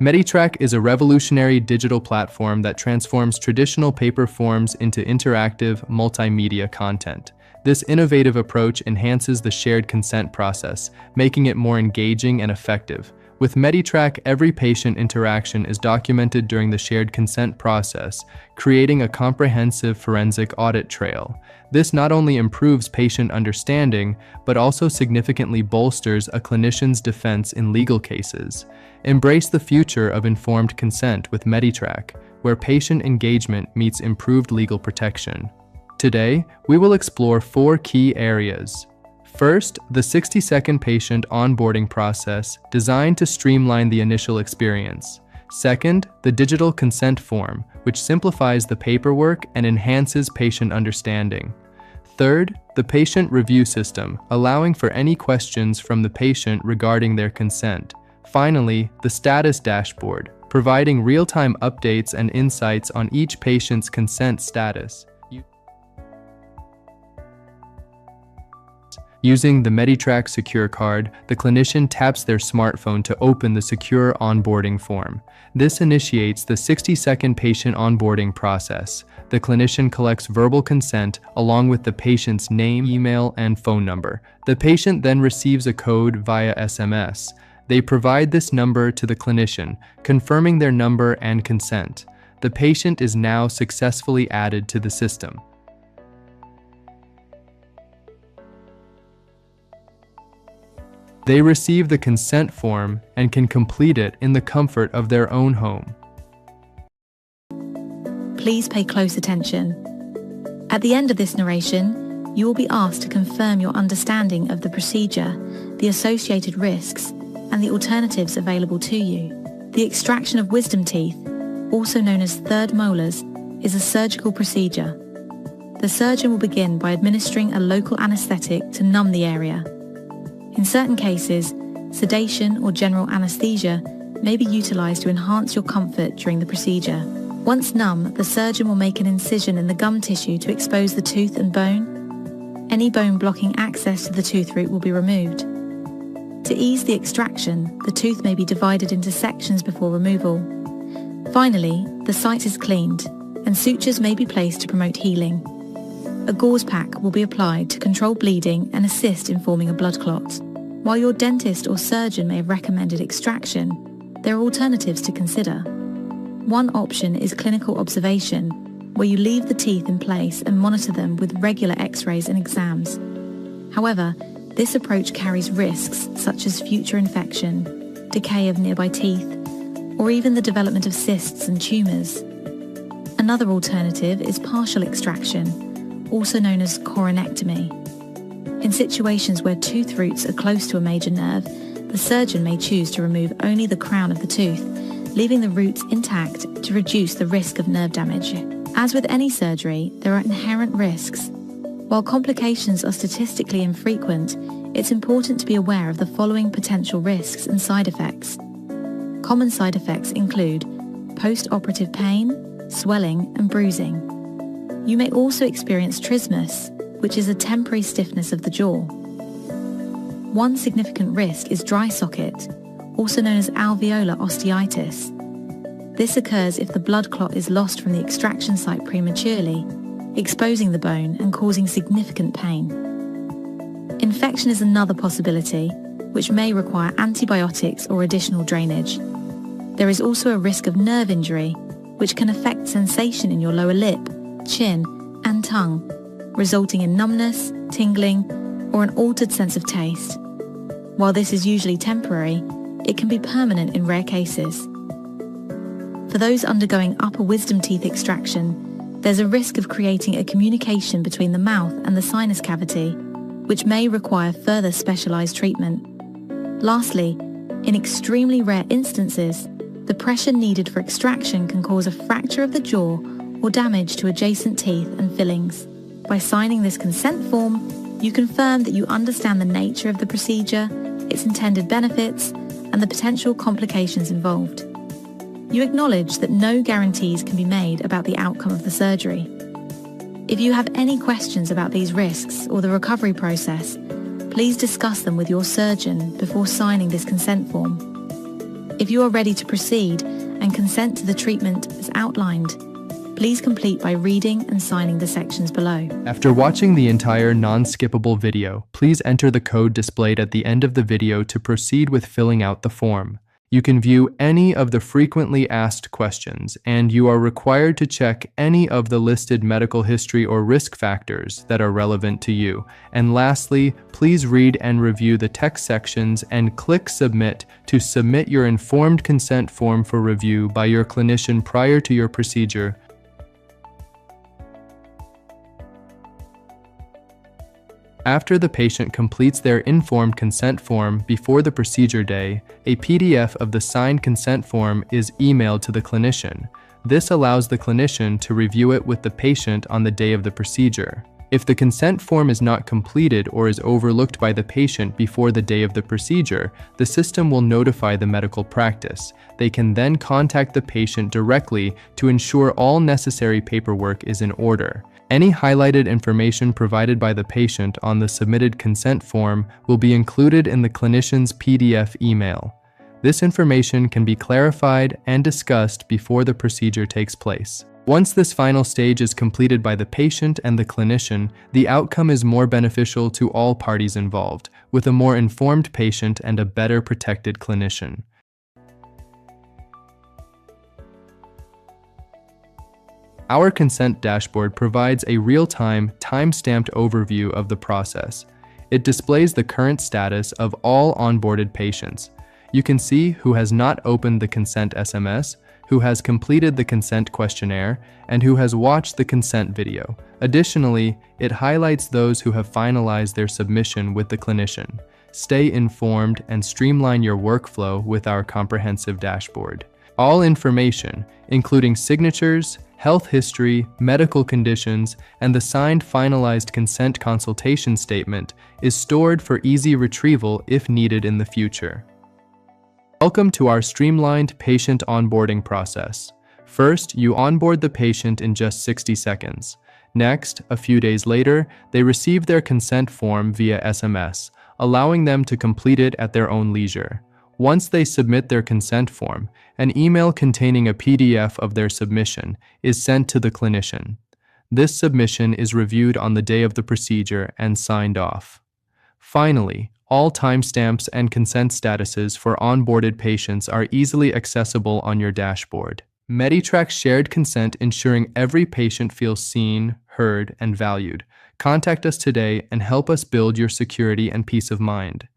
Meditrack is a revolutionary digital platform that transforms traditional paper forms into interactive, multimedia content. This innovative approach enhances the shared consent process, making it more engaging and effective. With Meditrack, every patient interaction is documented during the shared consent process, creating a comprehensive forensic audit trail. This not only improves patient understanding, but also significantly bolsters a clinician's defense in legal cases. Embrace the future of informed consent with Meditrack, where patient engagement meets improved legal protection. Today, we will explore 4 key areas. First, the 60-second patient onboarding process designed to streamline the initial experience. Second, the digital consent form, which simplifies the paperwork and enhances patient understanding. Third, the patient review system, allowing for any questions from the patient regarding their consent. Finally, the status dashboard, providing real-time updates and insights on each patient's consent status. Using the Meditrack Secure Card, the clinician taps their smartphone to open the secure onboarding form. This initiates the 60-second patient onboarding process. The clinician collects verbal consent along with the patient's name, email, and phone number. The patient then receives a code via SMS. They provide this number to the clinician, confirming their number and consent. The patient is now successfully added to the system. They receive the consent form and can complete it in the comfort of their own home. Please pay close attention. At the end of this narration, you will be asked to confirm your understanding of the procedure, the associated risks, and the alternatives available to you. The extraction of wisdom teeth, also known as third molars, is a surgical procedure. The surgeon will begin by administering a local anesthetic to numb the area. In certain cases, sedation or general anesthesia may be utilized to enhance your comfort during the procedure. Once numb, the surgeon will make an incision in the gum tissue to expose the tooth and bone. Any bone blocking access to the tooth root will be removed. To ease the extraction, the tooth may be divided into sections before removal. Finally, the site is cleaned, and sutures may be placed to promote healing. A gauze pack will be applied to control bleeding and assist in forming a blood clot. While your dentist or surgeon may have recommended extraction, there are alternatives to consider. One option is clinical observation, where you leave the teeth in place and monitor them with regular x-rays and exams. However, this approach carries risks such as future infection, decay of nearby teeth, or even the development of cysts and tumours. Another alternative is partial extraction, also known as coronectomy. In situations where tooth roots are close to a major nerve, the surgeon may choose to remove only the crown of the tooth, leaving the roots intact to reduce the risk of nerve damage. As with any surgery, there are inherent risks. While complications are statistically infrequent, it's important to be aware of the following potential risks and side effects. Common side effects include post-operative pain, swelling, and bruising. You may also experience trismus, which is a temporary stiffness of the jaw. One significant risk is dry socket, also known as alveolar osteitis. This occurs if the blood clot is lost from the extraction site prematurely, exposing the bone and causing significant pain. Infection is another possibility, which may require antibiotics or additional drainage. There is also a risk of nerve injury, which can affect sensation in your lower lip, chin, and tongue, resulting in numbness, tingling, or an altered sense of taste. While this is usually temporary, it can be permanent in rare cases. For those undergoing upper wisdom teeth extraction, there's a risk of creating a communication between the mouth and the sinus cavity, which may require further specialized treatment. Lastly, in extremely rare instances, the pressure needed for extraction can cause a fracture of the jaw or damage to adjacent teeth and fillings. By signing this consent form, you confirm that you understand the nature of the procedure, its intended benefits, and the potential complications involved. You acknowledge that no guarantees can be made about the outcome of the surgery. If you have any questions about these risks or the recovery process, please discuss them with your surgeon before signing this consent form. If you are ready to proceed and consent to the treatment as outlined, please complete by reading and signing the sections below. After watching the entire non-skippable video, please enter the code displayed at the end of the video to proceed with filling out the form. You can view any of the frequently asked questions, and you are required to check any of the listed medical history or risk factors that are relevant to you. And lastly, please read and review the text sections and click Submit to submit your informed consent form for review by your clinician prior to your procedure. After the patient completes their informed consent form before the procedure day, a PDF of the signed consent form is emailed to the clinician. This allows the clinician to review it with the patient on the day of the procedure. If the consent form is not completed or is overlooked by the patient before the day of the procedure, the system will notify the medical practice. They can then contact the patient directly to ensure all necessary paperwork is in order. Any highlighted information provided by the patient on the submitted consent form will be included in the clinician's PDF email. This information can be clarified and discussed before the procedure takes place. Once this final stage is completed by the patient and the clinician, the outcome is more beneficial to all parties involved, with a more informed patient and a better protected clinician. Our consent dashboard provides a real-time, time-stamped overview of the process. It displays the current status of all onboarded patients. You can see who has not opened the consent SMS, who has completed the consent questionnaire, and who has watched the consent video. Additionally, it highlights those who have finalized their submission with the clinician. Stay informed and streamline your workflow with our comprehensive dashboard. All information, including signatures, health history, medical conditions, and the signed finalized consent consultation statement, is stored for easy retrieval if needed in the future. Welcome to our streamlined patient onboarding process. First, you onboard the patient in just 60 seconds. Next, a few days later, they receive their consent form via SMS, allowing them to complete it at their own leisure. Once they submit their consent form, an email containing a PDF of their submission is sent to the clinician. This submission is reviewed on the day of the procedure and signed off. Finally, all timestamps and consent statuses for onboarded patients are easily accessible on your dashboard. MediTrack shared consent, ensuring every patient feels seen, heard, and valued. Contact us today and help us build your security and peace of mind.